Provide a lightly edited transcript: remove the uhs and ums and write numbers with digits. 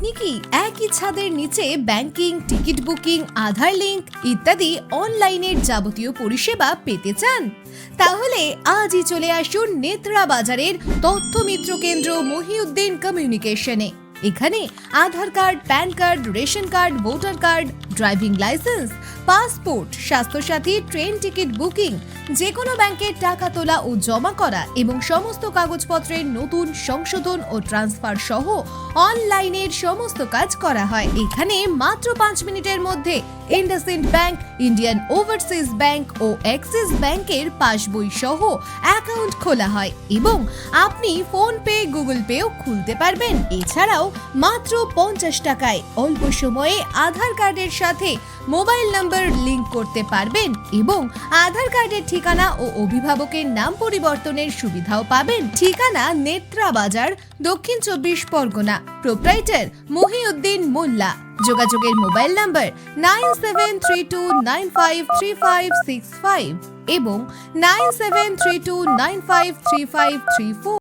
আপনি কি একই ছাদের নিচে ব্যাংকিং, টিকিট বুকিং, আধার লিংক ইত্যাদি অনলাইনের যাবতীয় পরিষেবা পেতে চান? তাহলে আজই চলে আসুন নেত্রা বাজারের তথ্য মিত্র কেন্দ্র মহিউদ্দিন কমিউনিকেশনে। এখানে Aadhaar card, PAN card, ration card, voter card, driving licence, passport, Swasthya Sathi, train ticket booking, যে কোনো ব্যাংকের টাকা তোলা ও জমা করা এবং সমস্ত কাগজপত্রের নতুন সংশোধন ও ট্রান্সফার সহ অনলাইনের সমস্ত কাজ করা হয়। এখানে মাত্র 5 মিনিটের মধ্যে IndusInd bank, Indian overseas bank ও অ্যাক্সিস ব্যাংকের পাসবই সহ অ্যাকাউন্ট খোলা হয় এবং আপনি ফোন পে, গুগল পেও খুলতে পারবেন। এছাড়াও মাত্র 50 টাকায় অল্প সময়ে আধার কার্ডের সাথে মোবাইল নাম্বার লিংক করতে পারবেন এবং আধার কার্ডের ঠিকানা ও অভিভাবকের নাম পরিবর্তনের সুবিধাও পাবেন। ঠিকানা নেত্রা বাজার, দক্ষিণ 24 পরগনা। প্রোপ্রাইটার মহিউদ্দিন মোল্লা। যোগাযোগের মোবাইল নাম্বার 9732953565 এবং 9732953534।